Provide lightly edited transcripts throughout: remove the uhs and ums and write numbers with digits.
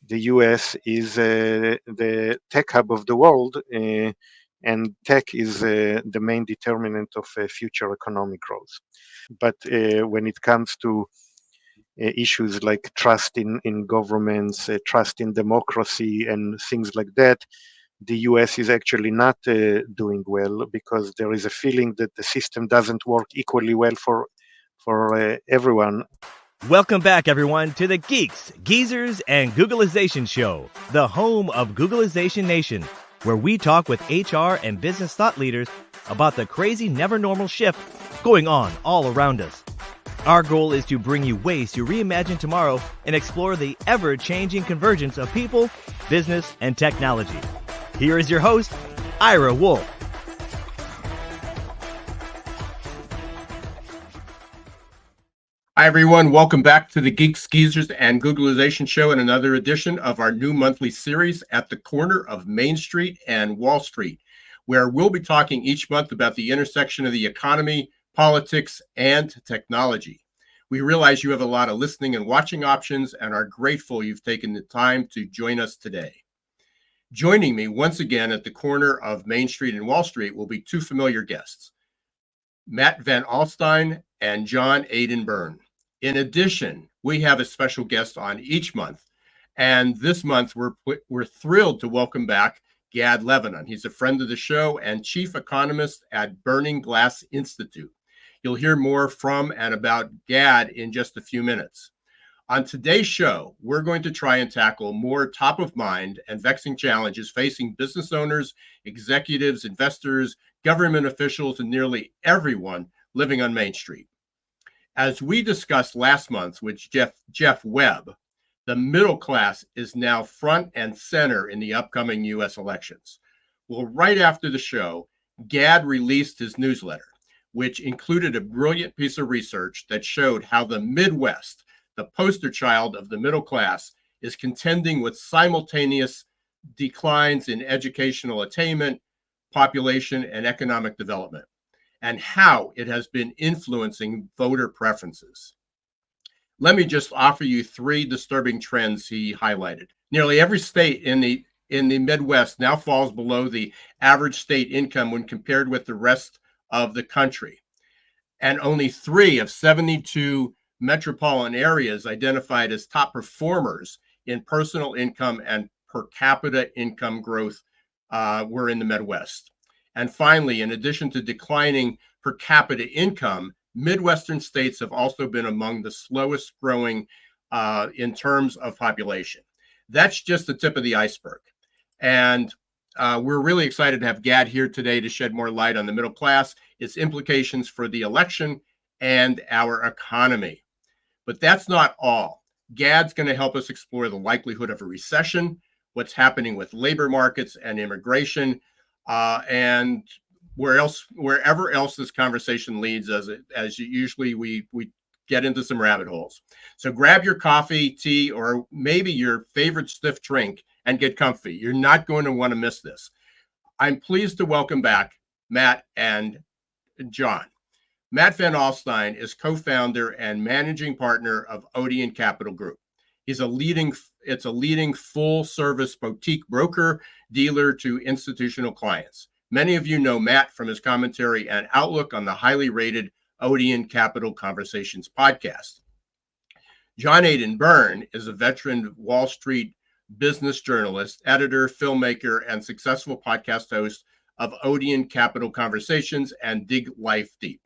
the US is the tech hub of the world, and tech is the main determinant of future economic growth. But when it comes to issues like trust in governments, trust in democracy, and things like that, the US is actually not doing well, because there is a feeling that the system doesn't work equally well for everyone. Welcome back, everyone, to the Geeks, Geezers, and Googleization Show, the home of Googleization Nation, where we talk with HR and business thought leaders about the crazy, never normal shift going on all around us. Our goal is to bring you ways to reimagine tomorrow and explore the ever-changing convergence of people, business, and technology. Here is your host, Ira Wolfe. Hi, everyone. Welcome back to the Geeks, Geezers, and Googleization Show and another edition of our new monthly series at the corner of Main Street and Wall Street, where we'll be talking each month about the intersection of the economy, politics, and technology. We realize you have a lot of listening and watching options and are grateful you've taken the time to join us today. Joining me once again at the corner of Main Street and Wall Street will be two familiar guests, Matt Van Alystyne and John Aidan Byrne. In addition, we have a special guest on each month, and this month we're thrilled to welcome back Gad Levanon. He's a friend of the show and chief economist at Burning Glass Institute. You'll hear more from and about Gad in just a few minutes. On today's show, we're going to try and tackle more top of mind and vexing challenges facing business owners, executives, investors, government officials, and nearly everyone living on Main Street. As we discussed last month with Jeff Webb, the middle class is now front and center in the upcoming U.S. elections. Well, right after the show, Gad released his newsletter, which included a brilliant piece of research that showed how the Midwest, the poster child of the middle class, is contending with simultaneous declines in educational attainment, population, and economic development, and how it has been influencing voter preferences. Let me just offer you three disturbing trends he highlighted. Nearly every state in the Midwest now falls below the average state income when compared with the rest of the country. And only 3 of 72 metropolitan areas identified as top performers in personal income and per capita income growth were in the Midwest. And finally, in addition to declining per capita income, Midwestern states have also been among the slowest growing in terms of population. That's just the tip of the iceberg. And we're really excited to have Gad here today to shed more light on the middle class, its implications for the election, and our economy. But that's not all. Gad's going to help us explore the likelihood of a recession, what's happening with labor markets and immigration, and wherever else this conversation leads, as usually we get into some rabbit holes. So grab your coffee, tea, or maybe your favorite stiff drink and get comfy. You're not going to want to miss this. I'm pleased to welcome back Matt and John. Matt Van Alystyne is co-founder and managing partner of Odeon Capital Group. It's a leading full-service boutique broker dealer to institutional clients. Many of you know Matt from his commentary and outlook on the highly rated Odeon Capital Conversations podcast. John Aidan Byrne is a veteran Wall Street business journalist, editor, filmmaker, and successful podcast host of Odeon Capital Conversations and Dig Life Deep.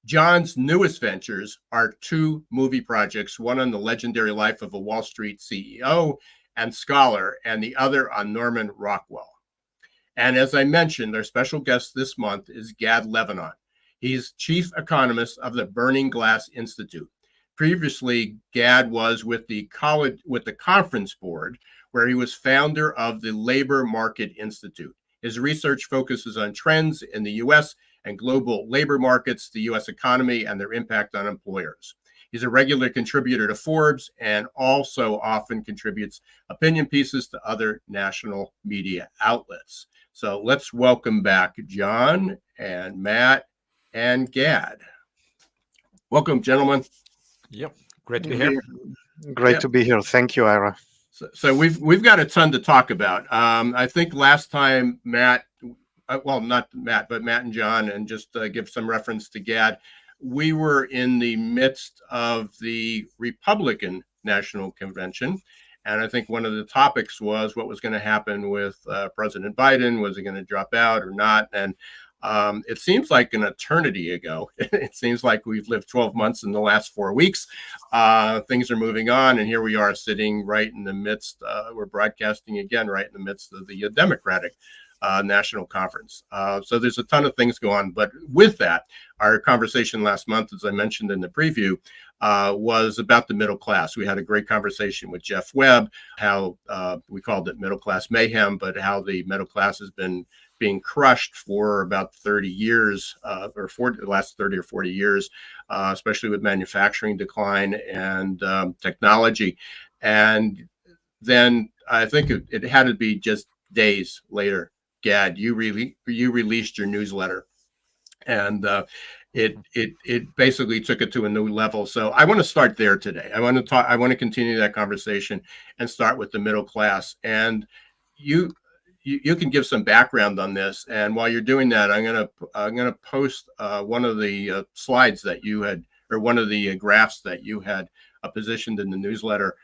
John's newest ventures are 2 movie projects, one on the legendary life of a Wall Street CEO and scholar, and the other on Norman Rockwell. And as I mentioned, our special guest this month is Gad Levanon. He's chief economist of the Burning Glass Institute. Previously, Gad was with the conference board, where he was founder of the Labor Market Institute. His research focuses on trends in the U.S. and global labor markets, the U.S. economy, and their impact on employers. He's a regular contributor to Forbes and also often contributes opinion pieces to other national media outlets. So let's welcome back John and Matt and Gad. Welcome, gentlemen. Yep, great to be here. Great to be here. Thank you, Ira. So we've got a ton to talk about. I think last time Matt, well, not Matt, but Matt and John, and just give some reference to Gad, we were in the midst of the Republican National Convention. And I think one of the topics was what was going to happen with President Biden. Was he going to drop out or not? And it seems like an eternity ago. It seems like we've lived 12 months in the last 4 weeks. Things are moving on, and here we are sitting right in the midst. We're broadcasting again right in the midst of the Democratic National Conference. So there's a ton of things going on. But with that, our conversation last month, as I mentioned in the preview, was about the middle class. We had a great conversation with Jeff Webb, how we called it middle class mayhem, but how the middle class has been being crushed for about 30 years, or for the last 30 or 40 years, especially with manufacturing decline and technology. And then I think it had to be just days later, Gad, you released your newsletter, and it basically took it to a new level. So I want to start there today. I want to continue that conversation and start with the middle class. And you can give some background on this. And while you're doing that, I'm gonna post one of the slides that you had, or one of the graphs that you had positioned in the newsletter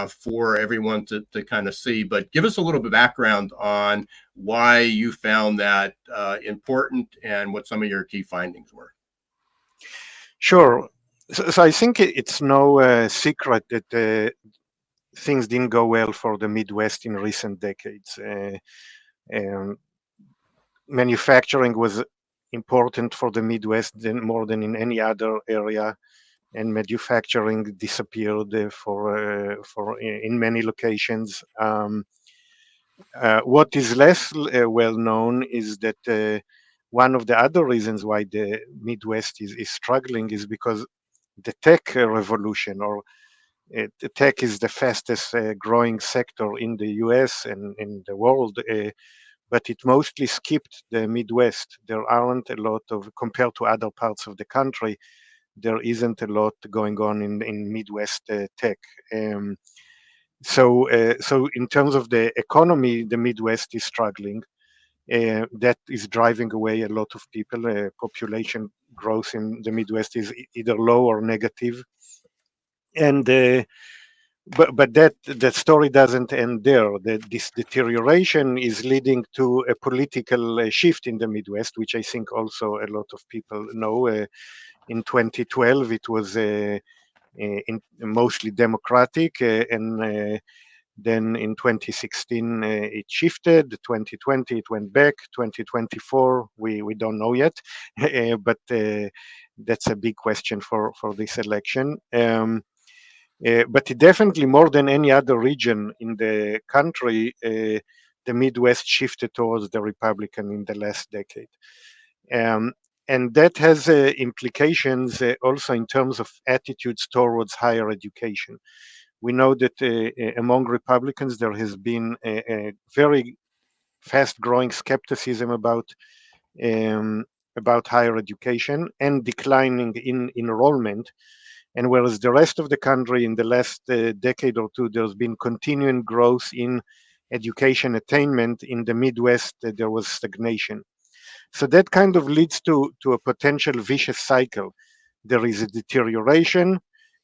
for everyone to kind of see. But give us a little bit of background on why you found that important and what some of your key findings were. Sure. So I think it's no secret that things didn't go well for the Midwest in recent decades. Manufacturing was important for the Midwest more than in any other area, and manufacturing disappeared for in many locations. What is less well known is that one of the other reasons why the Midwest is struggling is because the tech revolution, or the tech is the fastest growing sector in the US and in the world, but it mostly skipped the Midwest. There aren't a lot of, compared to other parts of the country, there isn't a lot going on in Midwest tech. So in terms of the economy, the Midwest is struggling. That is driving away a lot of people. Population growth in the Midwest is either low or negative, and but that story doesn't end there. This deterioration is leading to a political shift in the Midwest, which I think also a lot of people know. In 2012, it was mostly Democratic, and then in 2016 it shifted. 2020 it went back. 2024 we don't know yet, but that's a big question for this election. But it definitely, more than any other region in the country, the Midwest shifted towards the Republican in the last decade. Um, and that has implications also in terms of attitudes towards higher education. We know that among Republicans there has been a very fast growing skepticism about higher education and declining in enrollment. And whereas the rest of the country in the last decade or two, there's been continuing growth in education attainment, in the Midwest, there was stagnation. So that kind of leads to a potential vicious cycle. There is a deterioration,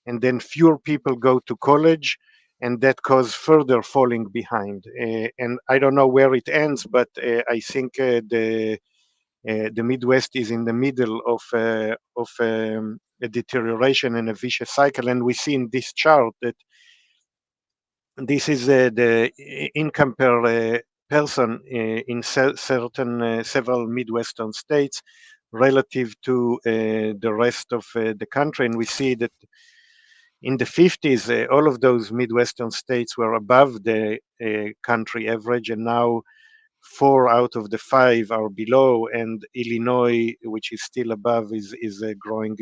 and then fewer people go to college, and that causes further falling behind. And I don't know where it ends, but I think the Midwest is in the middle of a deterioration and a vicious cycle. And we see in this chart that this is the income per person in certain several Midwestern states relative to the rest of the country. And we see that in the 50s, all of those Midwestern states were above the country average, and now 4 out of the 5 are below, and Illinois, which is still above, is growing,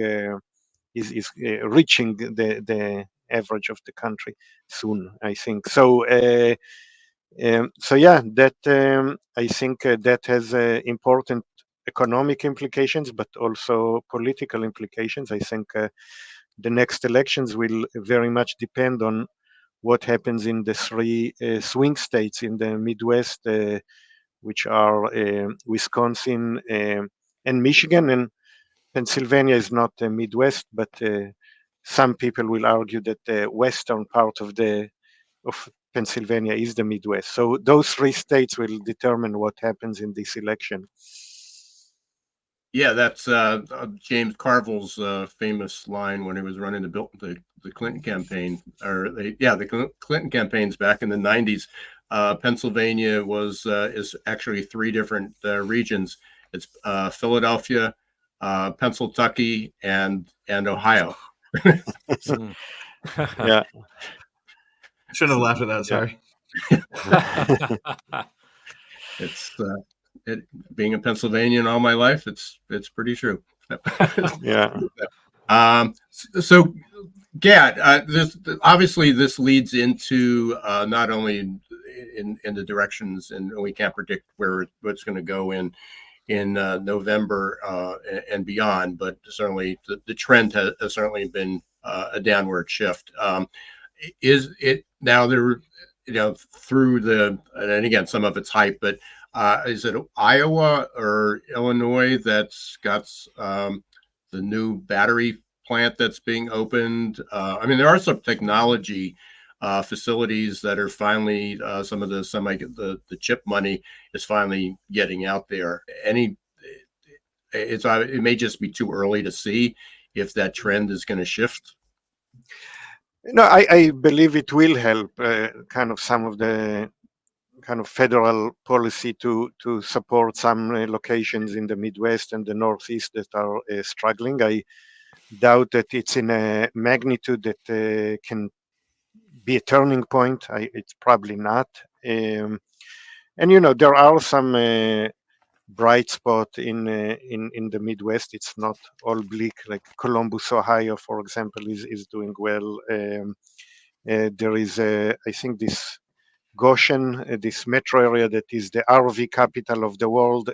is reaching the average of the country soon, I think. So yeah, that I think that has important economic implications, but also political implications. I think the next elections will very much depend on what happens in the three swing states in the Midwest, which are Wisconsin and Michigan. And Pennsylvania is not the Midwest, but some people will argue that the western part of Pennsylvania is the Midwest. So those three states will determine what happens in this election. Yeah, that's James Carville's famous line when he was running the Clinton campaign, or the Clinton campaigns back in the 90s. Pennsylvania is actually three different regions. It's Philadelphia, Pennsylvania, and Ohio. Yeah. Shouldn't have laughed at that. Sorry. It's being a Pennsylvanian all my life. It's pretty true. Yeah. So, Gad, this leads into not only in the directions, and we can't predict where what's going to go in November and beyond, but certainly the trend has certainly been a downward shift. Is it now there? Through and again, some of it's hype, but is it Iowa or Illinois that's got the new battery plant that's being opened? I mean, there are some technology facilities that are finally some of the chip money is finally getting out there. It may just be too early to see if that trend is going to shift. No, I believe it will help kind of some of the kind of federal policy to support some locations in the Midwest and the Northeast that are struggling. I doubt that it's in a magnitude that can be a turning point. It's probably not. And there are some bright spot in the Midwest. It's not all bleak. Like Columbus, Ohio, for example, is doing well. There is I think this Goshen, this metro area that is the RV capital of the world.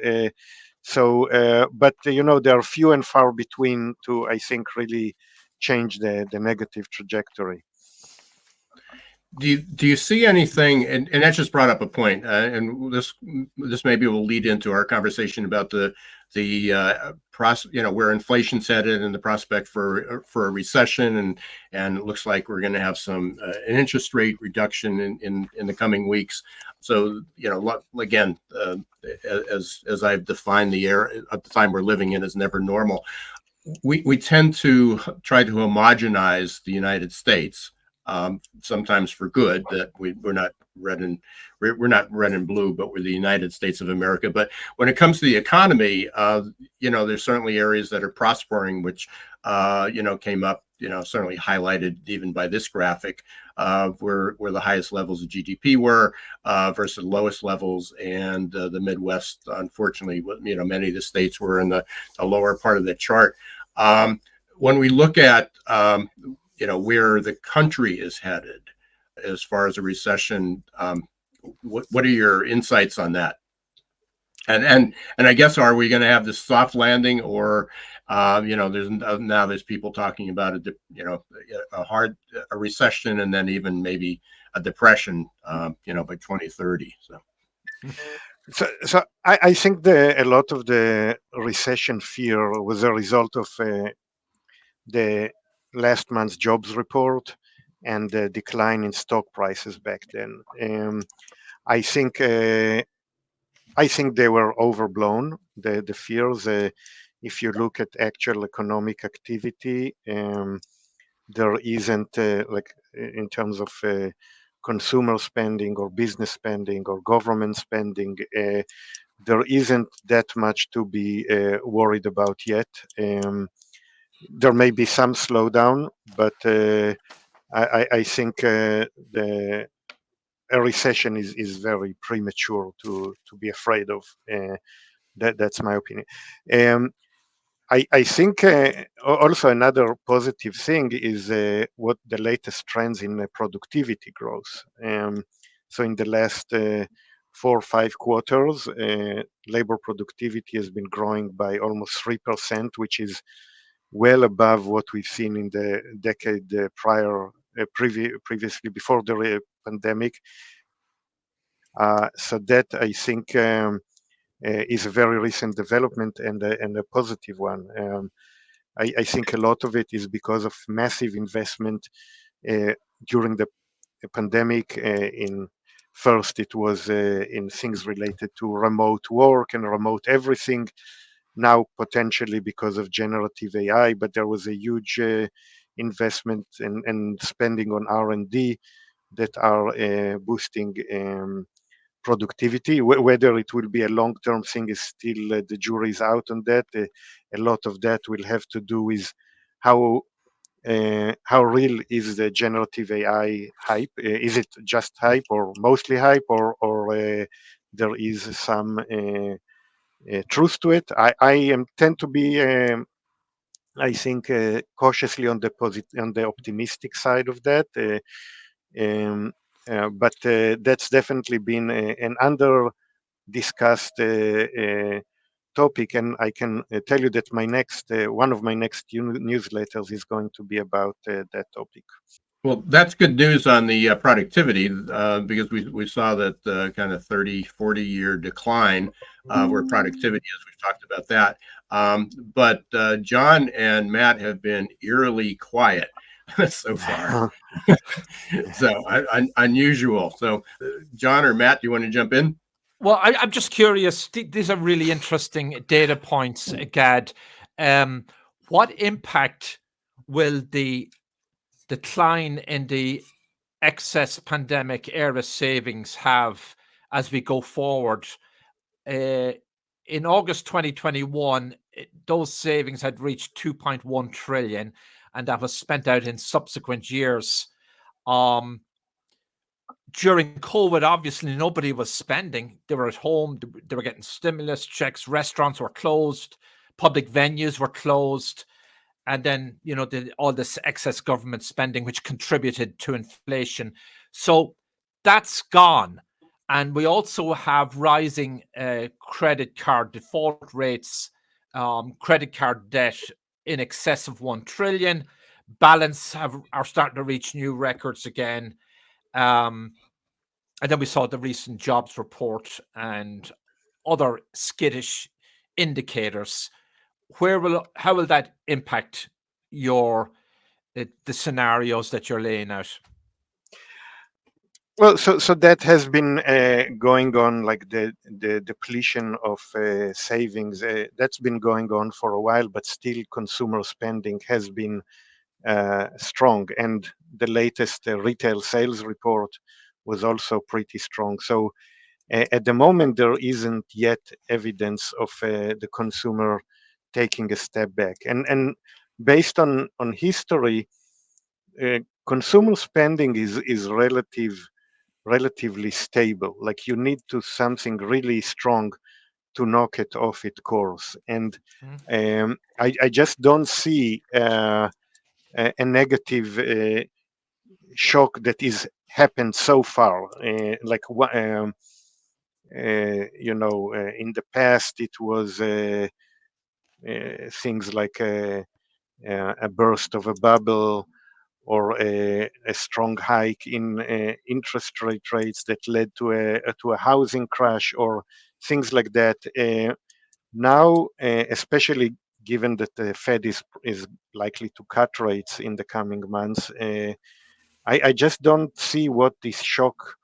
But there are few and far between to, I think, really change the negative trajectory. Do you see anything, and that just brought up a point, and this maybe will lead into our conversation about the where inflation's headed and the prospect for a recession, and it looks like we're going to have an interest rate reduction in the coming weeks. So again, as I've defined the era at the time we're living in as never normal, we tend to try to homogenize the United States. Sometimes for good, that we're not red and blue, but we're the United States of America. But when it comes to the economy, there's certainly areas that are prospering, which came up, certainly highlighted even by this graphic, where the highest levels of GDP were versus the lowest levels, and the Midwest, unfortunately, many of the states were in the lower part of the chart. When we look at where the country is headed as far as a recession, what are your insights on that? And I guess, are we going to have this soft landing, or there's people talking about a recession, and then even maybe a depression, by 2030. So I think a lot of the recession fear was a result of the last month's jobs report and the decline in stock prices back then. I think they were overblown. The fears. If you look at actual economic activity, there isn't like in terms of consumer spending or business spending or government spending. There isn't that much to be worried about yet. There may be some slowdown, but I think a recession is very premature to be afraid of. That's my opinion. I think also another positive thing is what the latest trends in productivity growth. So in the last 4 or 5 quarters, labor productivity has been growing by almost 3%, which is well above what we've seen in the decade prior previously before the pandemic. So that I think is a very recent development and a positive one. I think a lot of it is because of massive investment during the pandemic. In first, it was in things related to remote work and remote everything. Now, potentially because of generative AI, but there was a huge investment and spending on R&D that are boosting productivity. Whether it will be a long-term thing is still the jury is out on that. A lot of that will have to do with how real is the generative AI hype? Is it just hype or mostly hype, or there is some truth to it? I tend to be, I think, cautiously on the optimistic side of that. Um, but that's definitely been an under discussed topic, and I can tell you that my next one of my next newsletters is going to be about that topic. Well, that's good news on the productivity because we saw that kind of 30, 40-year decline where productivity is. We've talked about that. But John and Matt have been eerily quiet so far. So unusual. So John or Matt, do you want to jump in? Well, I'm just curious. These are really interesting data points, Gad. What impact will the decline in the excess pandemic era savings have as we go forward? In August 2021, those savings had reached 2.1 trillion, and that was spent out in subsequent years. During COVID, obviously, nobody was spending. They were at home. They were getting stimulus checks. Restaurants were closed. Public venues were closed. And then, all this excess government spending, which contributed to inflation. So that's gone. And we also have rising credit card default rates, credit card debt in excess of 1 trillion. Balance are starting to reach new records again. And then we saw the recent jobs report and other skittish indicators. How will that impact the scenarios that you're laying out? Well, so that has been going on, like the depletion of savings. That's been going on for a while, but still consumer spending has been strong, and the latest retail sales report was also pretty strong. So at the moment, there isn't yet evidence of the consumer taking a step back, and based on history, consumer spending is relatively stable. Like, you need to something really strong to knock it off its course, and I just don't see a negative shock that is happened so far. In the past, it was things like a burst of a bubble, or a strong hike in interest rates that led to a housing crash, or things like that. Now, especially given that the Fed is likely to cut rates in the coming months, I just don't see what this shock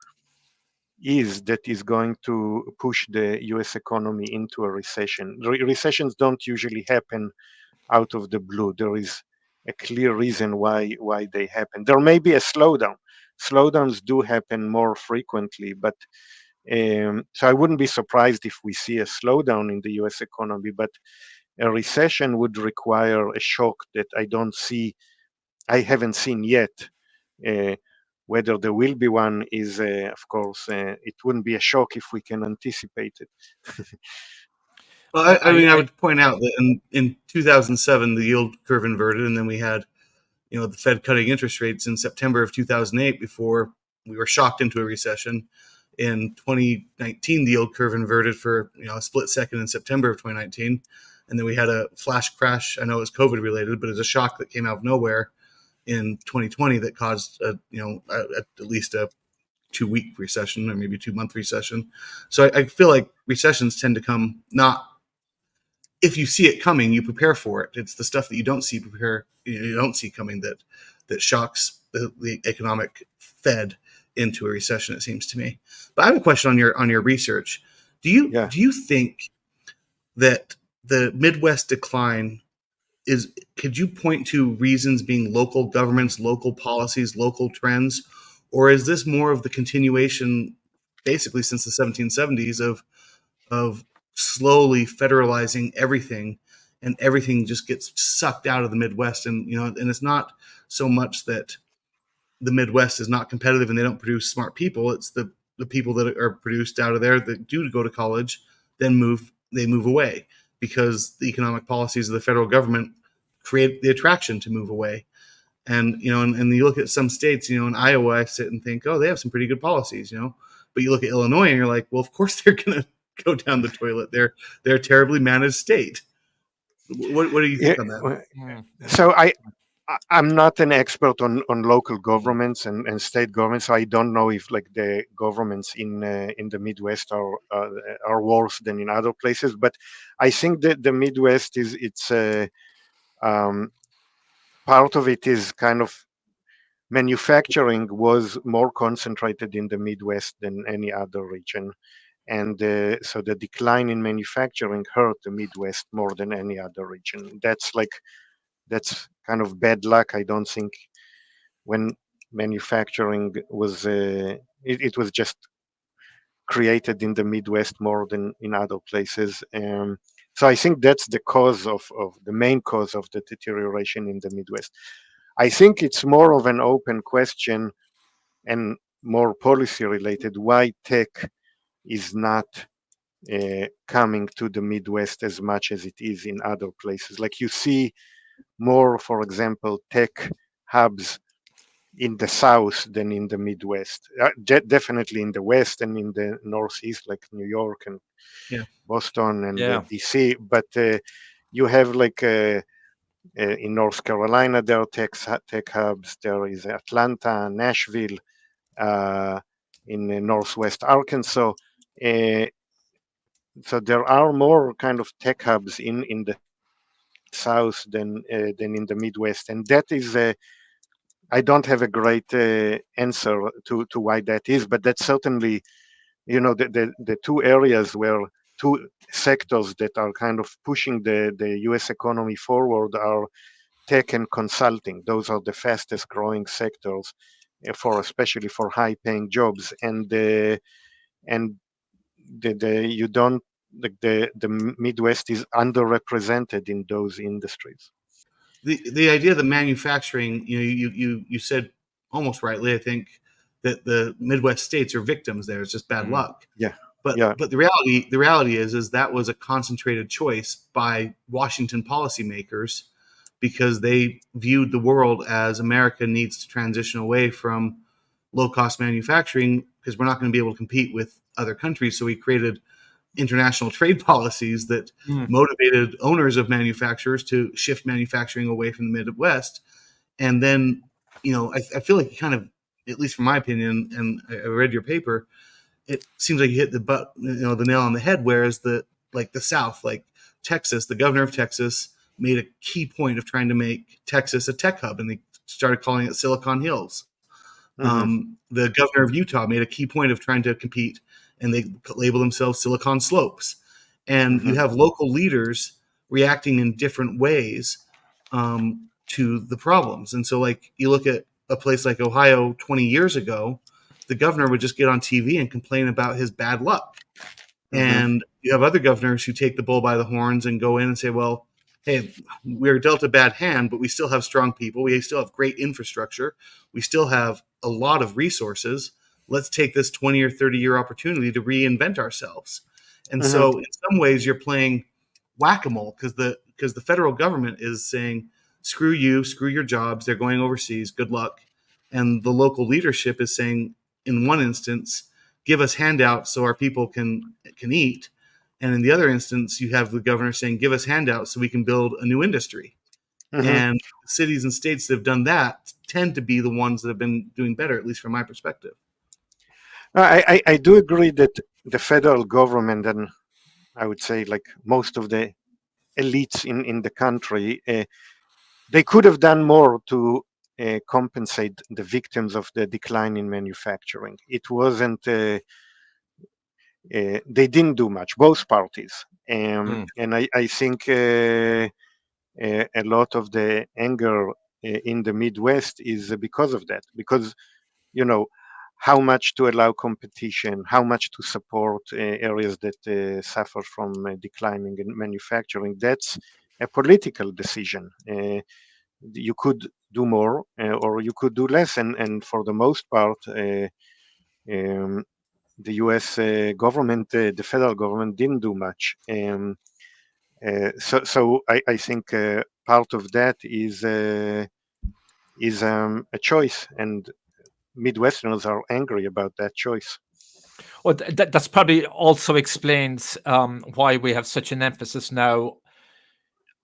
is that is going to push the US economy into a recession. Recessions don't usually happen out of the blue. There is a clear reason why they happen. There may be a slowdown. Slowdowns do happen more frequently, but so I wouldn't be surprised if we see a slowdown in the US economy, but a recession would require a shock that I haven't seen yet. Whether there will be one is, of course, it wouldn't be a shock if we can anticipate it. Well, I would point out that in 2007, the yield curve inverted, and then we had, the Fed cutting interest rates in September of 2008 before we were shocked into a recession. In 2019, the yield curve inverted for a split second in September of 2019, and then we had a flash crash. I know it was COVID related, but it was a shock that came out of nowhere in 2020 that caused at least a 2-week recession or maybe 2-month recession. So I feel like recessions tend to come not if you see it coming, you prepare for it. It's the stuff that you don't see coming that shocks the economic Fed into a recession. It seems to me. But I have a question on your research. Do you think that the Midwest decline could you point to reasons being local governments, local policies, local trends, or is this more of the continuation, basically since the 1770s, of slowly federalizing everything, and everything just gets sucked out of the Midwest? And and it's not so much that the Midwest is not competitive and they don't produce smart people. It's the people that are produced out of there that do go to college, then move away because the economic policies of the federal government create the attraction to move away. And and you look at some states, in Iowa, I sit and think, oh, they have some pretty good policies, but you look at Illinois and you're like, well, of course they're going to go down the toilet. They're a terribly managed state. What do you think on that? So I'm not an expert on local governments and state governments. So I don't know if like the governments in the Midwest are worse than in other places. But I think that the Midwest it's part of it is kind of manufacturing was more concentrated in the Midwest than any other region. And so the decline in manufacturing hurt the Midwest more than any other region. That's kind of bad luck. I don't think when manufacturing was it was just created in the Midwest more than in other places. So I think that's the cause of the main cause of the deterioration in the Midwest. I think it's more of an open question and more policy related why tech is not coming to the Midwest as much as it is in other places. Like you see more, for example, tech hubs in the South than in the Midwest. Definitely in the West and in the Northeast, like New York and Boston and DC. But you have like in North Carolina, there are tech hubs. There is Atlanta, Nashville, in Northwest Arkansas. So there are more kind of tech hubs in the South than in the Midwest, and that is I don't have a great answer to why that is, but that's certainly the two areas where two sectors that are kind of pushing the U.S. economy forward are tech and consulting. Those are the fastest growing sectors especially for high paying jobs, and you don't the Midwest is underrepresented in those industries. The idea of the manufacturing, you said almost rightly, I think, that the Midwest states are victims there. It's just bad luck. But the reality is that was a concentrated choice by Washington policymakers because they viewed the world as America needs to transition away from low cost manufacturing because we're not going to be able to compete with other countries. So we created international trade policies that motivated owners of manufacturers to shift manufacturing away from the Midwest. And then, I feel like you kind of, at least from my opinion, and I read your paper, it seems like you hit the nail on the head. Whereas the South, like Texas, the governor of Texas made a key point of trying to make Texas a tech hub, and they started calling it Silicon Hills. The governor of Utah made a key point of trying to compete, and they label themselves Silicon Slopes. And you have local leaders reacting in different ways to the problems. And so, like, you look at a place like Ohio 20 years ago, the governor would just get on TV and complain about his bad luck. And you have other governors who take the bull by the horns and go in and say, well, hey, we're dealt a bad hand, but we still have strong people. We still have great infrastructure. We still have a lot of resources. Let's take this 20 or 30-year opportunity to reinvent ourselves. And so in some ways you're playing whack-a-mole because the federal government is saying, screw you, screw your jobs. They're going overseas. Good luck. And the local leadership is saying, in one instance, give us handouts so our people can eat. And in the other instance, you have the governor saying, give us handouts so we can build a new industry. And cities and states that have done that tend to be the ones that have been doing better, at least from my perspective. I do agree that the federal government, and I would say like most of the elites in the country, they could have done more to compensate the victims of the decline in manufacturing. It wasn't, they didn't do much, both parties. And I think a lot of the anger in the Midwest is because of that, because, you know, how much to allow competition, how much to support areas that suffer from declining in manufacturing. That's a political decision. You could do more or you could do less. And for the most part, um, the US government, the federal government didn't do much. So I think part of that is a choice, and Midwesterners are angry about that choice. Well, that's probably also explains why we have such an emphasis now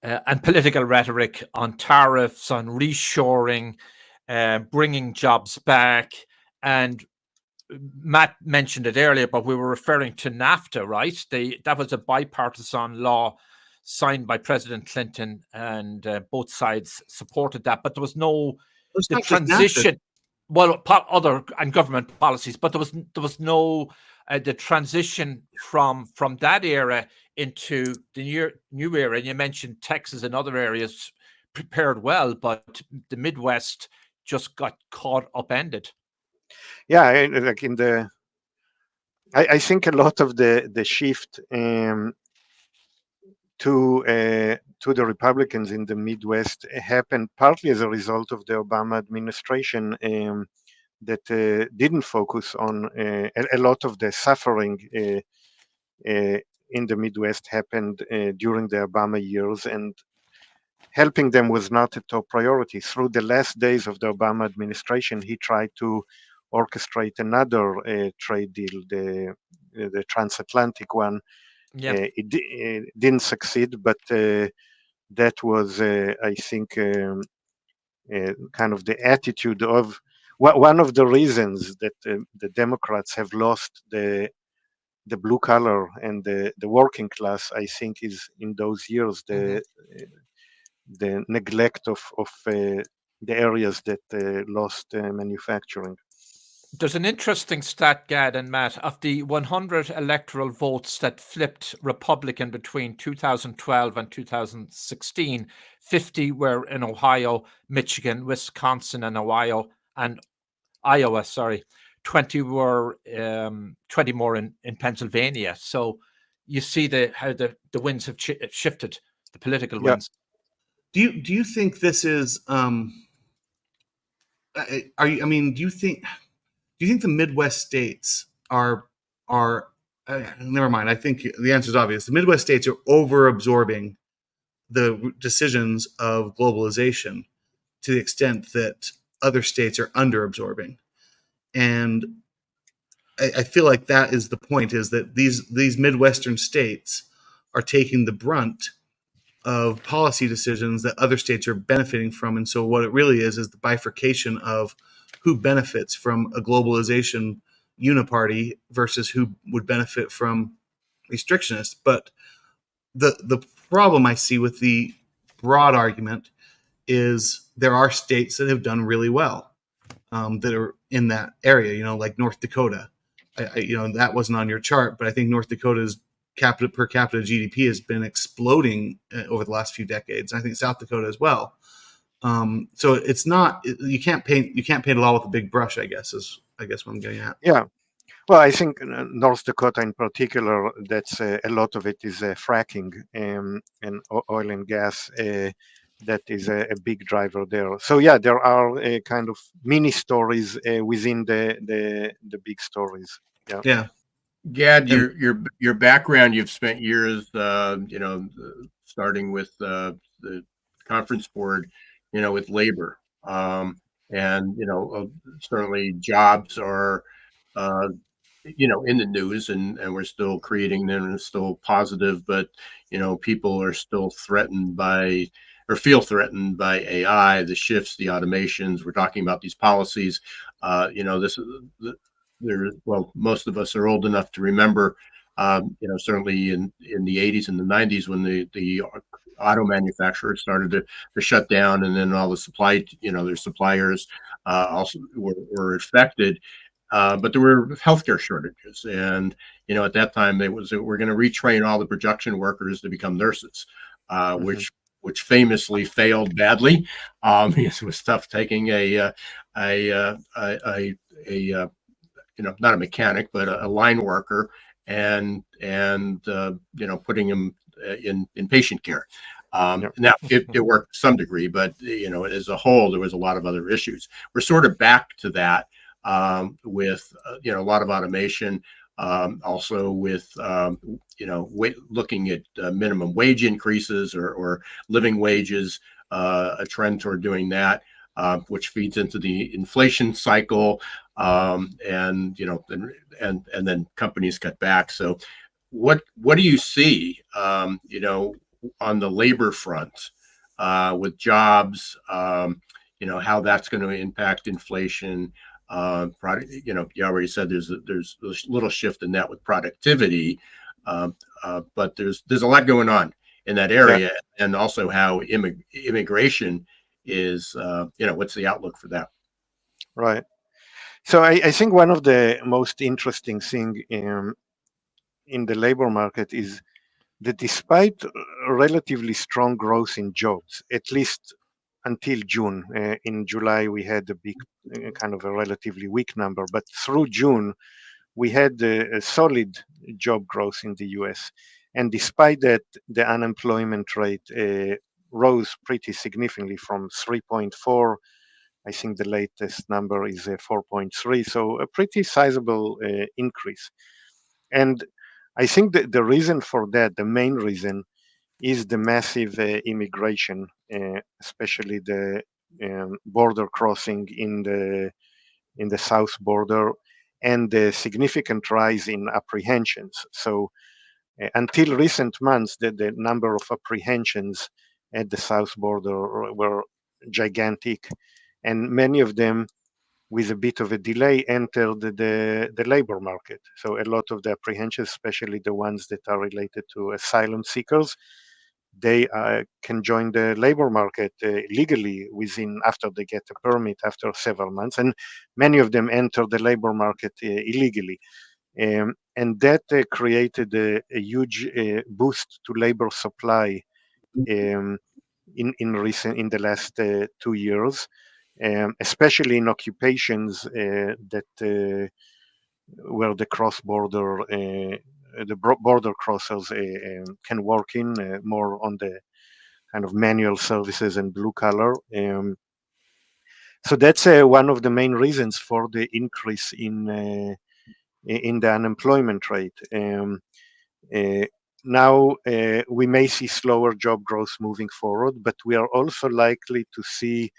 and political rhetoric on tariffs, on reshoring, bringing jobs back. And Matt mentioned it earlier, but we were referring to NAFTA, right? That was a bipartisan law signed by President Clinton, and both sides supported that. But there was no the transition. Well, other and government policies, but there was no the transition from that era into the new era. And you mentioned Texas and other areas prepared well, but the Midwest just got caught upended. Yeah, like in the, I think a lot of the shift to the Republicans in the Midwest happened partly as a result of the Obama administration that didn't focus on a lot of the suffering in the Midwest happened during the Obama years, and helping them was not a top priority. Through the last days of the Obama administration, he tried to orchestrate another trade deal, the transatlantic one. Yeah. It didn't succeed, but that was, I think, kind of the attitude of one of the reasons that the Democrats have lost the blue collar and the working class. I think is in those years the neglect of the areas that lost manufacturing. There's an interesting stat, Gad and Matt, of the 100 electoral votes that flipped Republican between 2012 and 2016. 50 were in Ohio, Michigan, Wisconsin, and Iowa. Sorry, 20 were 20 more in Pennsylvania. So you see how the winds have shifted, the political winds. Do you think this is? Do you think the Midwest states are never mind. I think the answer is obvious. The Midwest states are over-absorbing the decisions of globalization to the extent that other states are under-absorbing. And I feel like that is the point, is that these Midwestern states are taking the brunt of policy decisions that other states are benefiting from. And so what it really is the bifurcation of who benefits from a globalization uniparty versus who would benefit from restrictionists. But the problem I see with the broad argument is there are states that have done really well that are in that area, like North Dakota. That wasn't on your chart, but I think North Dakota's per capita GDP has been exploding over the last few decades. I think South Dakota as well. So it's not, you can't paint it all with a big brush, I guess what I'm getting at. Yeah. Well, I think North Dakota in particular, that's a lot of it is fracking and oil and gas. That is a big driver there. So yeah, there are kind of mini stories within the big stories. Yeah. Yeah. Gad, your background, you've spent years, starting with the conference board, with labor, and certainly jobs are, in the news, and we're still creating them, and it's still positive, but people are still threatened by or feel threatened by AI, the shifts, the automations. We're talking about these policies. This is well, most of us are old enough to remember, certainly in the 80s and the 90s when the auto manufacturers started to shut down, and then all the their suppliers also were affected. But there were healthcare shortages, and at that time we're going to retrain all the production workers to become nurses, which famously failed badly. It was tough taking a not a mechanic but a line worker and putting him in patient care. Now it worked to some degree, but as a whole there was a lot of other issues. We're sort of back to that with a lot of automation, also with looking at minimum wage increases or living wages, a trend toward doing that, which feeds into the inflation cycle, and then companies cut back. So what do you see on the labor front with jobs, how that's going to impact inflation? You already said there's a little shift in that with productivity, but there's a lot going on in that area, and also how immigration is. What's the outlook for that? Right. So I think one of the most interesting thing in the labor market is that despite relatively strong growth in jobs, at least until June, in July we had a big kind of a relatively weak number, but through June we had a solid job growth in the US. And despite that, the unemployment rate rose pretty significantly from 3.4. I think the latest number is 4.3, so a pretty sizable increase. And I think that the reason for that, the main reason, is the massive immigration, especially the border crossing in the south border, and the significant rise in apprehensions. So until recent months, the number of apprehensions at the south border were gigantic, and many of them, with a bit of a delay, entered the labor market. So a lot of the apprehensions, especially the ones that are related to asylum seekers, they can join the labor market legally after they get a permit after several months, and many of them enter the labor market illegally. And that created a huge boost to labor supply in the last 2 years, especially in occupations that where the cross-border border crossers can work in, more on the kind of manual services and blue collar. So that's one of the main reasons for the increase in the unemployment rate. Now we may see slower job growth moving forward, but we are also likely to see.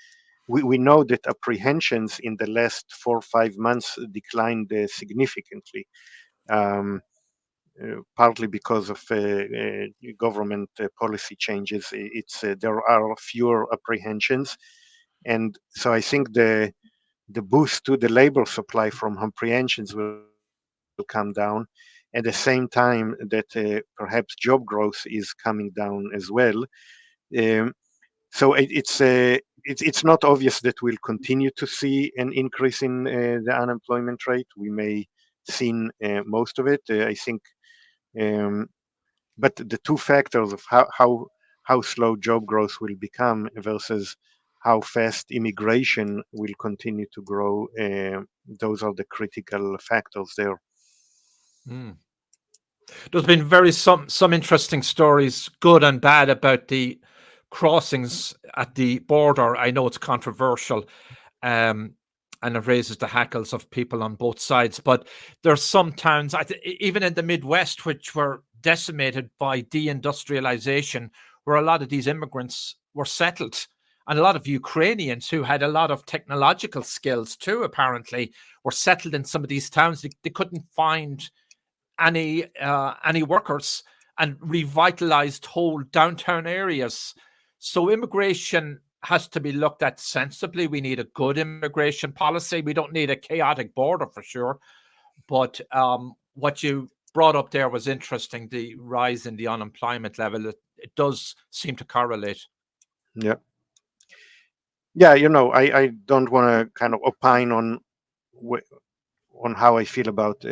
We know that apprehensions in the last 4 or 5 months declined significantly, partly because of government policy changes. There are fewer apprehensions, and so I think the boost to the labor supply from apprehensions will come down at the same time that perhaps job growth is coming down as well. So it's not obvious that we'll continue to see an increase in the unemployment rate. We may seen most of it. I think, but the two factors of how slow job growth will become versus how fast immigration will continue to grow, those are the critical factors there. There's been some interesting stories, good and bad, about the crossings at the border. I know it's controversial, and it raises the hackles of people on both sides. But there's some towns, even in the Midwest, which were decimated by deindustrialization, where a lot of these immigrants were settled. And a lot of Ukrainians who had a lot of technological skills too, apparently, were settled in some of these towns. They couldn't find any workers, and revitalized whole downtown areas. So immigration has to be looked at sensibly. We need a good immigration policy. We don't need a chaotic border for sure. But what you brought up there was interesting, the rise in the unemployment level. It does seem to correlate. Yeah. Yeah, I don't want to kind of opine on how I feel about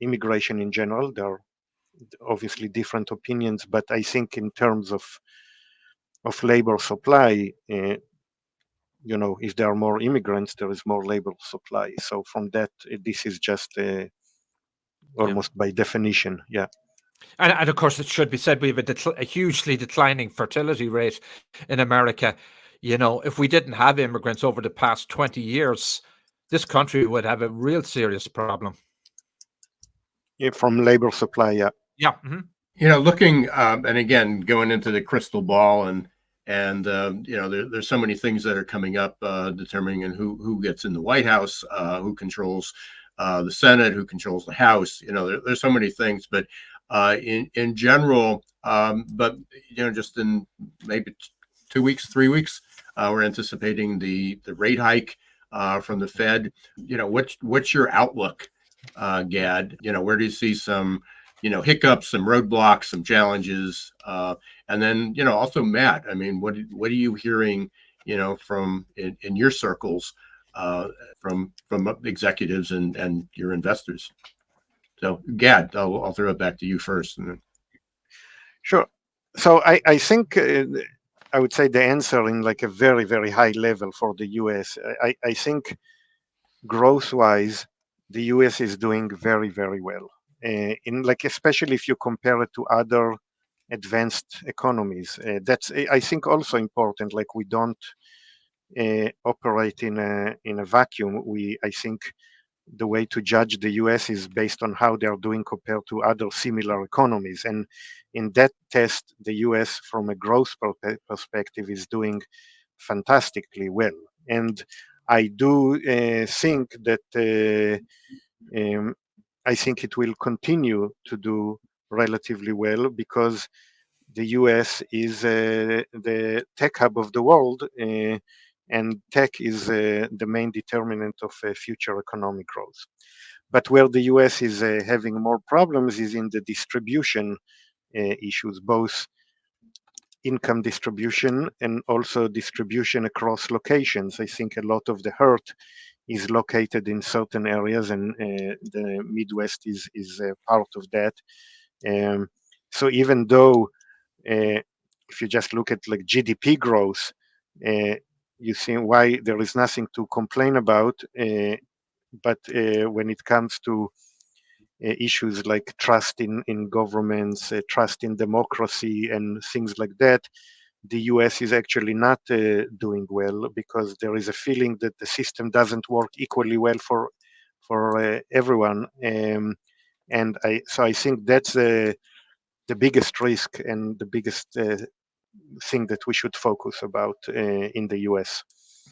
immigration in general. There are obviously different opinions, but I think in terms of labor supply, if there are more immigrants, there is more labor supply. So from that, this is just almost by definition, yeah. And of course, it should be said we have a hugely declining fertility rate in America. If we didn't have immigrants over the past 20 years, this country would have a real serious problem. Yeah, from labor supply, yeah. Yeah. Mm-hmm. Looking and again going into the crystal ball, and there's so many things that are coming up determining who gets in the White House, who controls the Senate, who controls the House. There's so many things, but in general, but just in maybe 2 weeks, 3 weeks, we're anticipating the rate hike from the Fed. What's your outlook, Gad? Where do you see some hiccups, some roadblocks, some challenges, and then also Matt. I mean, what are you hearing from in your circles from executives and your investors? So Gad, I'll throw it back to you first. Sure. So I think I would say the answer in like a very, very high level for the US. I think growth-wise, the US is doing very, very well. In like especially if you compare it to other advanced economies, that's I think also important. Like we don't operate in a vacuum. I think the way to judge the US is based on how they're doing compared to other similar economies. And in that test, the US, from a growth perspective, is doing fantastically well. And I do think that I think it will continue to do relatively well because the US is the tech hub of the world. And tech is the main determinant of future economic growth. But where the US is having more problems is in the distribution issues, both income distribution and also distribution across locations. I think a lot of the hurt is located in certain areas, and the Midwest is part of that. So even though if you just look at like GDP growth, you see why there is nothing to complain about. But when it comes to issues like trust in governments, trust in democracy, and things like that, the US is actually not doing well because there is a feeling that the system doesn't work equally well for everyone. And I think that's the biggest risk and the biggest thing that we should focus about in the US.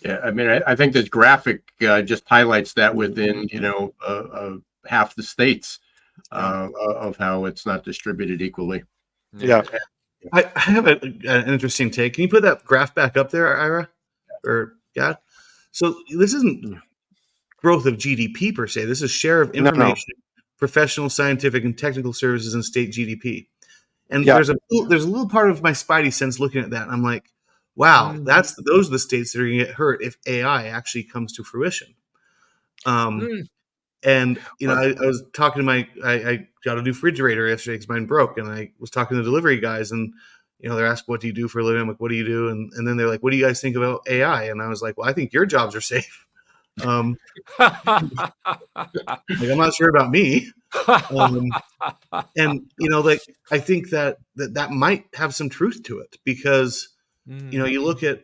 Yeah, I mean, I think this graphic just highlights that within half the states of how it's not distributed equally. Yeah. I have an interesting take. Can you put that graph back up there, Ira? Or Gad? So this isn't growth of GDP per se. This is share of information, professional, scientific, and technical services in state GDP. And there's a little part of my spidey sense looking at that. And I'm like, wow, those are the states that are going to get hurt if AI actually comes to fruition. And I was talking to I got a new refrigerator yesterday because mine broke, and I was talking to the delivery guys, and they're asking, what do you do for a living? I'm like, what do you do? And then they're like, what do you guys think about AI? And I was like, well, I think your jobs are safe. Like, I'm not sure about me. And like I think that might have some truth to it because you look at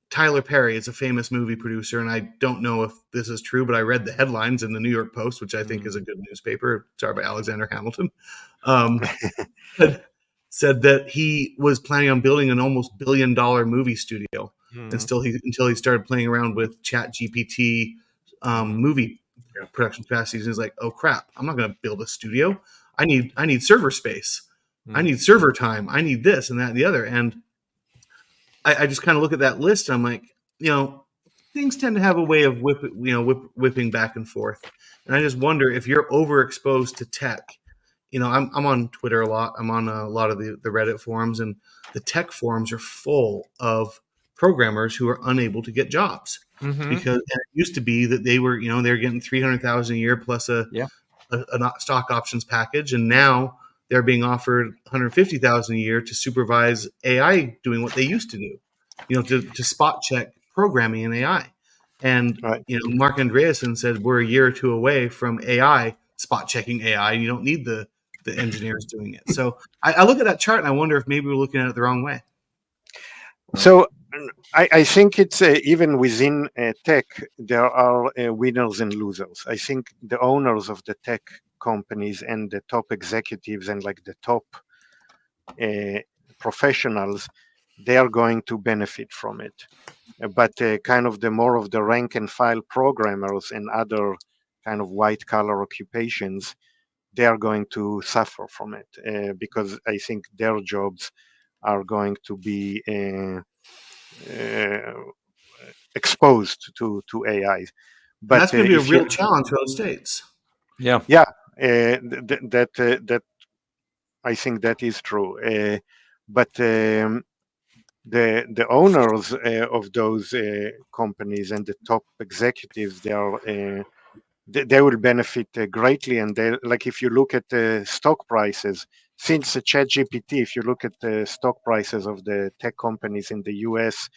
Tyler Perry is a famous movie producer, and I don't know if this is true, but I read the headlines in the New York Post, which I think is a good newspaper, started by Alexander Hamilton, said that he was planning on building an almost $1 billion movie studio until he started playing around with Chat GPT movie production capacities. And he's like, oh crap, I'm not going to build a studio. I need server space. I need server time. I need this and that and the other. And I just kind of look at that list and I'm like, things tend to have a way of whipping back and forth. And I just wonder if you're overexposed to tech. I'm on Twitter a lot. I'm on a lot of the Reddit forums, and the tech forums are full of programmers who are unable to get jobs because it used to be that they were getting $300,000 a year plus a stock options package, and now they're being offered $150,000 a year to supervise AI doing what they used to do, to spot check programming in AI. And Right. Mark Andreessen said we're a year or two away from AI spot checking AI, and you don't need the engineers doing it. So I look at that chart and I wonder if maybe we're looking at it the wrong way. So I think it's even within tech, there are winners and losers. I think the owners of the tech companies and the top executives and like the top professionals, they are going to benefit from it. But kind of the more of the rank and file programmers and other kind of white collar occupations, they are going to suffer from it because I think their jobs are going to be exposed to AI. But and that's going to be a real challenge for those states. Yeah, that I think that is true. But the owners of those companies and the top executives, they will benefit greatly. And they, like, if you look at the stock prices since ChatGPT, if you look at the stock prices of the tech companies in the US,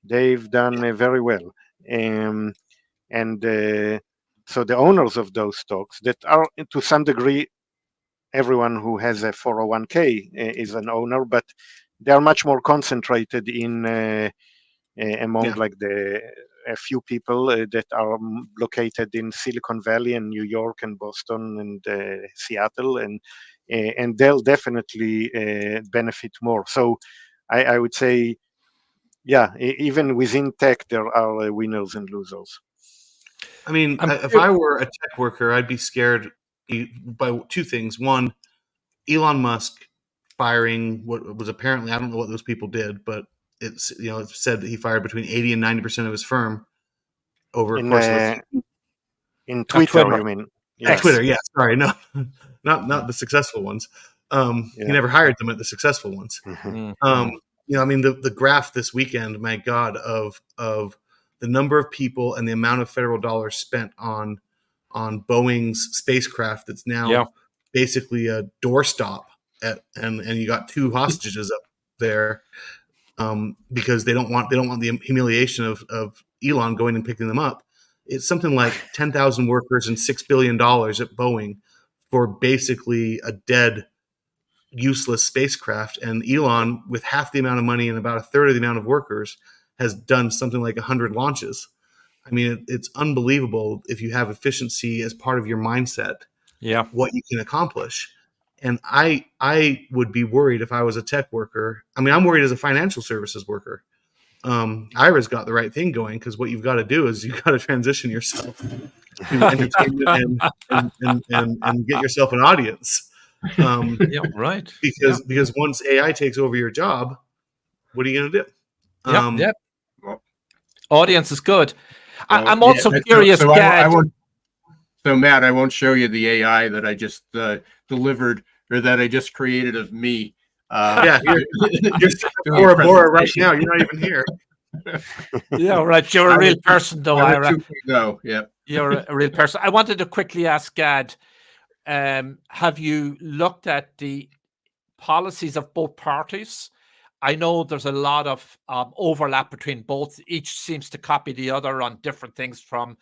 they've done very well. And so the owners of those stocks that are to some degree, everyone who has a 401k is an owner, but they are much more concentrated in among like a few people that are located in Silicon Valley and New York and Boston and Seattle, and they'll definitely benefit more. So I would say, yeah, even within tech, there are winners and losers. I mean, if I were a tech worker, I'd be scared by two things. One, Elon Musk firing what was apparently, I don't know what those people did, but it's said that he fired between 80 and 90% of his firm over a course of a few. In Twitter, Twitter. You mean? At Twitter, yeah. Sorry, no, not the successful ones. He never hired them at the successful ones. I mean, the graph this weekend, my God, of the number of people and the amount of federal dollars spent on Boeing's spacecraft that's now basically a doorstop and you got two hostages up there because they don't want the humiliation of Elon going and picking them up. It's something like 10,000 workers and $6 billion at Boeing for basically a dead, useless spacecraft. And Elon, with half the amount of money and about a third of the amount of workers, has done something like 100 launches. I mean, it's unbelievable if you have efficiency as part of your mindset, what you can accomplish. And I would be worried if I was a tech worker. I mean, I'm worried as a financial services worker. Ira's got the right thing going because what you've got to do is you've got to transition yourself to entertainment and get yourself an audience. Right. Because once AI takes over your job, what are you going to do? Audience is good. I'm also curious, Gad. So Matt, I won't show you the AI that I just delivered or that I just created of me. You're Bora Bora right now. You're not even here. Yeah, right. You're a real person, though, Ira. Yeah, you're a real person. I wanted to quickly ask Gad, have you looked at the policies of both parties? I know there's a lot of overlap between both. Each seems to copy the other on different things, from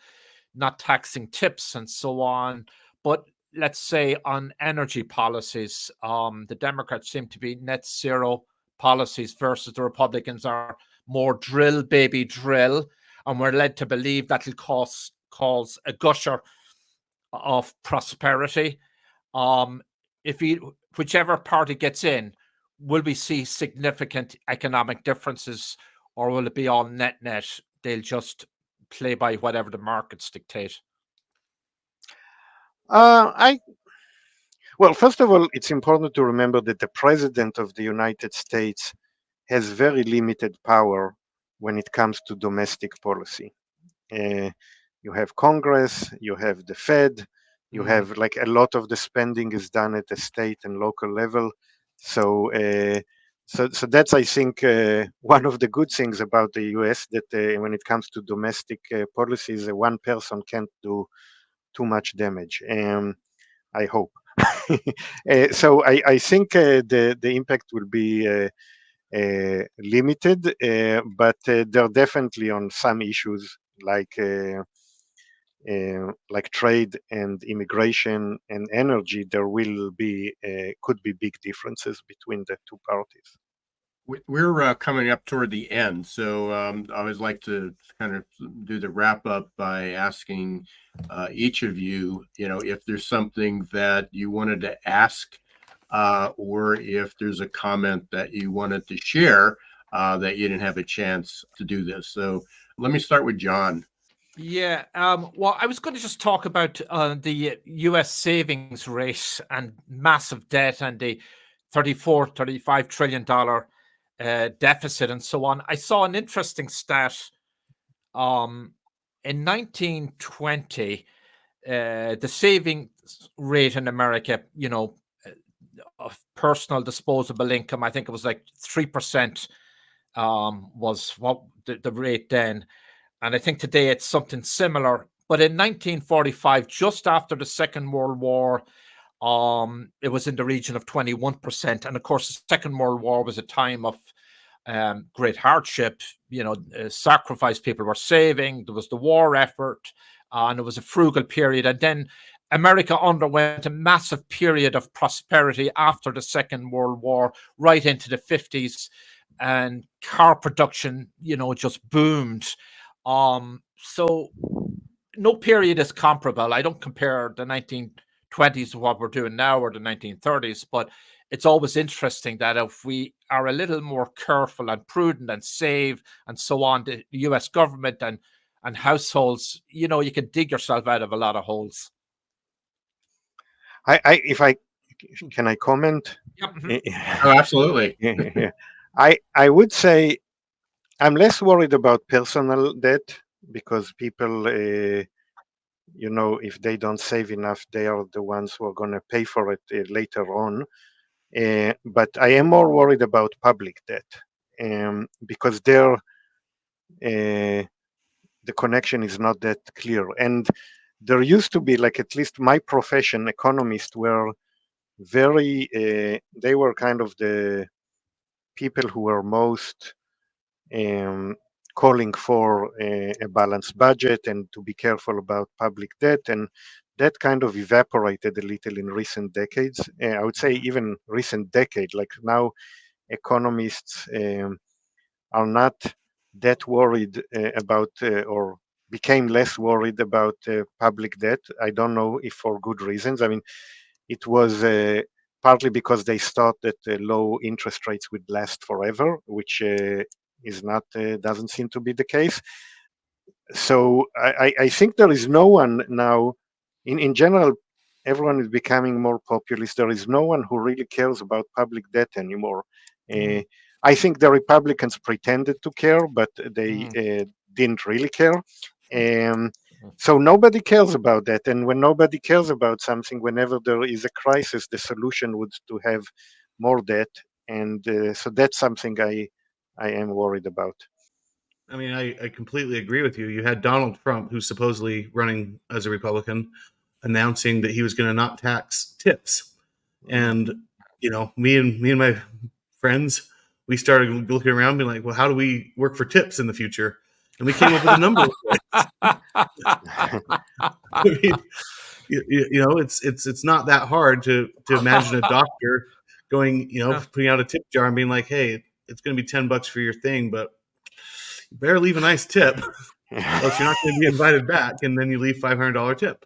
not taxing tips and so on. But let's say on energy policies, the Democrats seem to be net zero policies versus the Republicans are more drill, baby, drill. And we're led to believe that will cause a gusher of prosperity. Whichever party gets in, will we see significant economic differences, or will it be all net? They'll just play by whatever the markets dictate? Well, first of all, it's important to remember that the president of the United States has very limited power when it comes to domestic policy. You have Congress, you have the Fed, you have like a lot of the spending is done at the state and local level. So, so that's, I think, one of the good things about the US, that when it comes to domestic policies, one person can't do too much damage. I hope. So I think the impact will be limited, but they're definitely on some issues like trade and immigration and energy. There will be could be big differences between the two parties. We're coming up toward the end, so I always like to kind of do the wrap up by asking each of you, if there's something that you wanted to ask, or if there's a comment that you wanted to share that you didn't have a chance to do this. So let me start with John. Yeah, well, I was going to just talk about the US savings rate and massive debt and the $35 trillion deficit and so on. I saw an interesting stat. In 1920, the savings rate in America, of personal disposable income, I think it was like 3%, was what the rate then. And I think today it's something similar. But in 1945, just after the Second World War, it was in the region of 21%. And of course, the Second World War was a time of great hardship, sacrifice. People were saving. There was the war effort, and it was a frugal period. And then America underwent a massive period of prosperity after the Second World War, right into the 50s. And car production, just boomed. So no period is comparable. I don't compare the 1920s to what we're doing now or the 1930s, but it's always interesting that if we are a little more careful and prudent and save and so on, the US government and households, you can dig yourself out of a lot of holes. Can I comment? Yep. Oh, absolutely. I would say I'm less worried about personal debt, because people, if they don't save enough, they are the ones who are going to pay for it later on. But I am more worried about public debt, because there the connection is not that clear. And there used to be, like, at least my profession, economists were they were kind of the people who were most calling for a balanced budget and to be careful about public debt. And that kind of evaporated a little in recent decades. I would say even recent decade, like now economists are not that worried about or became less worried about public debt. I don't know if for good reasons. I mean, it was partly because they thought that low interest rates would last forever, which is not doesn't seem to be the case. So I think there is no one now, in general, everyone is becoming more populist. There is no one who really cares about public debt anymore. I think the Republicans pretended to care, but they didn't really care. So nobody cares about that. And when nobody cares about something, whenever there is a crisis, the solution would to have more debt. And so that's something I am worried about. I mean, I completely agree with you. You had Donald Trump, who's supposedly running as a Republican, announcing that he was going to not tax tips. And, me and my friends, we started looking around being like, well, how do we work for tips in the future? And we came up with a number of ways. I mean, it's not that hard to imagine a doctor going, putting out a tip jar and being like, hey, it's going to be $10 for your thing, but you better leave a nice tip, else you're not going to be invited back, and then you leave $500 tip.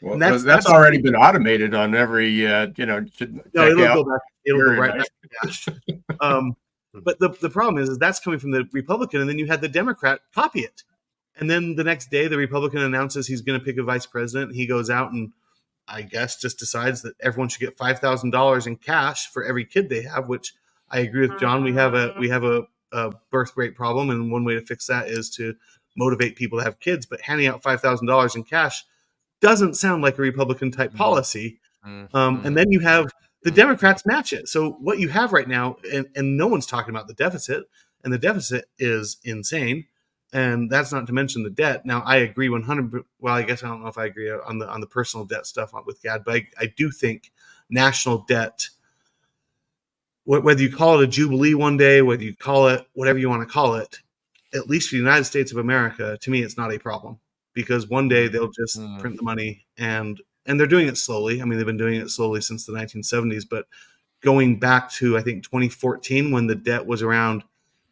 Well, that's already been automated on every, no, it'll go back. It'll go right back to cash. But the problem is that's coming from the Republican, and then you had the Democrat copy it. And then the next day, the Republican announces he's going to pick a vice president. He goes out and, I guess, just decides that everyone should get $5,000 in cash for every kid they have, which I agree with John. We have a birth rate problem, and one way to fix that is to motivate people to have kids. But handing out $5,000 in cash doesn't sound like a Republican type policy. And then you have the Democrats match it. So what you have right now, and no one's talking about the deficit, and the deficit is insane. And that's not to mention the debt. Now, I agree 100. Well, I guess I don't know if I agree on the personal debt stuff with Gad, but I do think national debt, whether you call it a jubilee one day, whether you call it whatever you want to call it, at least for the United States of America, to me, it's not a problem, because one day they'll just print the money, and they're doing it slowly. I mean, they've been doing it slowly since the 1970s, but going back to, I think, 2014, when the debt was around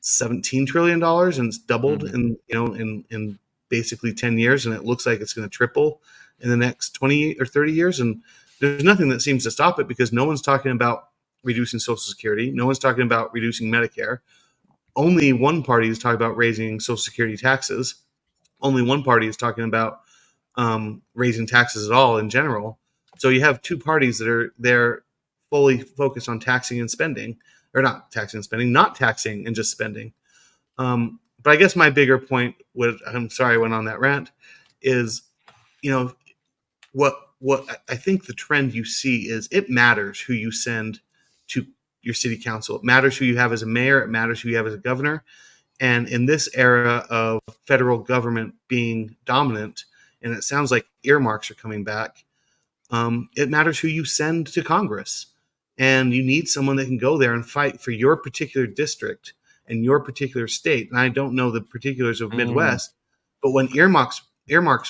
$17 trillion, and it's doubled in basically 10 years, and it looks like it's going to triple in the next 20 or 30 years. And there's nothing that seems to stop it, because no one's talking about reducing Social Security. No one's talking about reducing Medicare. Only one party is talking about raising Social Security taxes. Only one party is talking about raising taxes at all in general. So you have two parties that are there fully focused on taxing and spending, or not taxing and spending, not taxing and just spending. But I guess my bigger point, I'm sorry I went on that rant, is, what I think the trend you see is it matters who you send to your city council. It matters who you have as a mayor. It matters who you have as a governor. And in this era of federal government being dominant, and it sounds like earmarks are coming back, it matters who you send to Congress. And you need someone that can go there and fight for your particular district and your particular state. And I don't know the particulars of Midwest, but when earmarks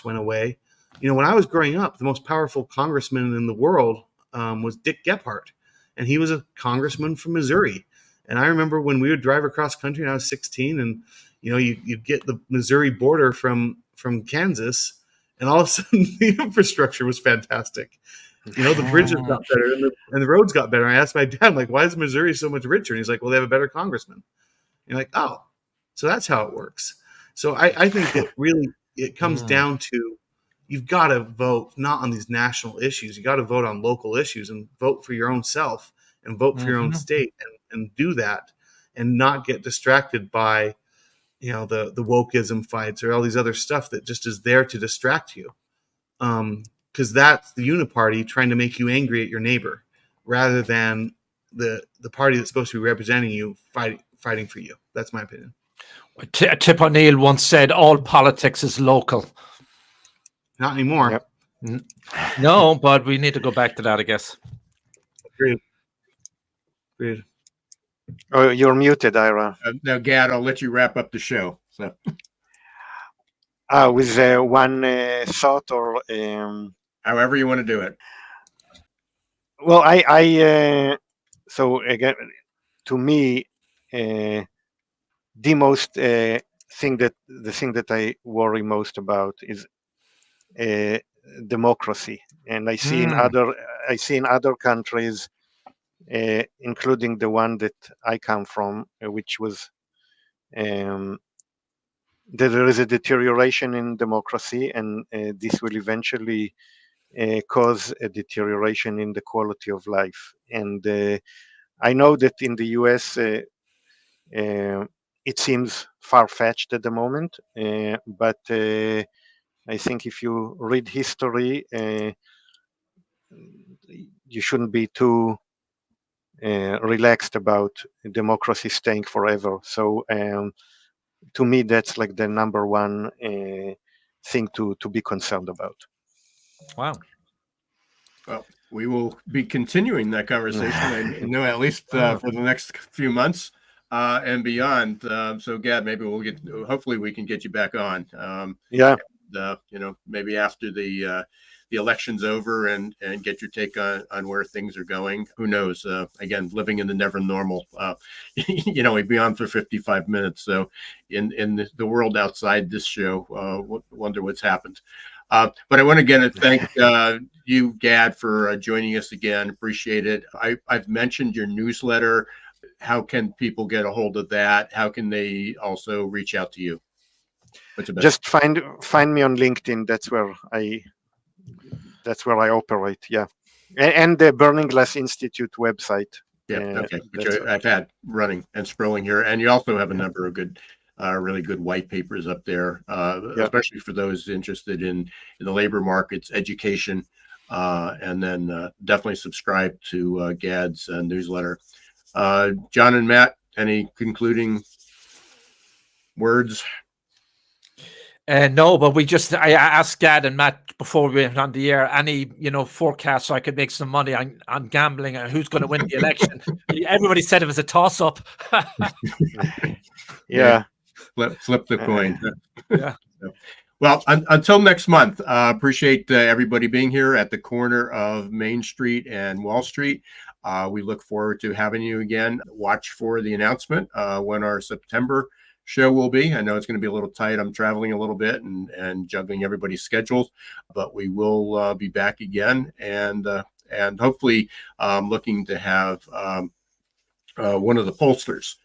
went away, when I was growing up, the most powerful congressman in the world was Dick Gephardt, and he was a congressman from Missouri. And I remember when we would drive across country, and I was 16, and you'd get the Missouri border from Kansas, and all of a sudden the infrastructure was fantastic. The bridges got better, and the roads got better. I asked my dad, I'm like, why is Missouri so much richer? And he's like, well, they have a better congressman. And you're like, oh, so that's how it works. So I think it comes down to, you've got to vote not on these national issues. You got to vote on local issues, and vote for your own self, and vote for your own state, and do that, and not get distracted by, the wokeism fights or all these other stuff that just is there to distract you. Because that's the uniparty trying to make you angry at your neighbor, rather than the party that's supposed to be representing you fighting for you. That's my opinion. Tip O'Neill once said, all politics is local. Not anymore. Yep. No, but we need to go back to that, I guess. Agreed. Oh, you're muted, Ira. Now, Gad, I'll let you wrap up the show. So, with one thought, or however you want to do it. Well, I so again, to me, the thing that I worry most about is democracy, and I see in other countries, including the one that I come from, which was that there is a deterioration in democracy, and this will eventually cause a deterioration in the quality of life. And I know that in the US, it seems far-fetched at the moment, but I think if you read history, you shouldn't be too relaxed about democracy staying forever. So to me, that's like the number one thing to be concerned about. Wow. Well, we will be continuing that conversation, I know, at least for the next few months and beyond. So, Gad, maybe hopefully we can get you back on. Maybe after the election's over, and get your take on where things are going. Who knows? Again, living in the never normal, we'd be on for 55 minutes. So in the world outside this show, wonder what's happened. But I want again to thank you, Gad, for joining us again. Appreciate it. I've mentioned your newsletter. How can people get a hold of that? How can they also reach out to you? Just find me on LinkedIn. That's where I operate. Yeah, and the Burning Glass Institute website. Okay. Which That's I've had running and scrolling here. And you also have a number of good, really good white papers up there, especially for those interested in the labor markets, education, and then definitely subscribe to Gad's newsletter. John and Matt, any concluding words? No, but I asked Gad and Matt before we went on the air, any forecast so I could make some money on gambling and who's going to win the election. Everybody said it was a toss up. Yeah. Flip the coin. Yeah. Well, until next month, appreciate everybody being here at the corner of Main Street and Wall Street. We look forward to having you again. Watch for the announcement when our September show will be. I know it's going to be a little tight. I'm traveling a little bit and juggling everybody's schedules, but we will be back again and hopefully looking to have one of the pollsters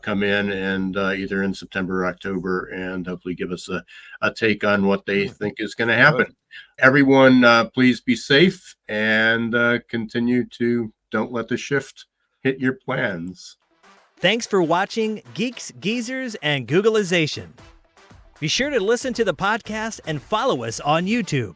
come in and either in September or October and hopefully give us a take on what they think is going to happen. Good. Everyone, please be safe and continue to don't let the shift hit your plans. Thanks for watching Geeks, Geezers, and Googleization. Be sure to listen to the podcast and follow us on YouTube.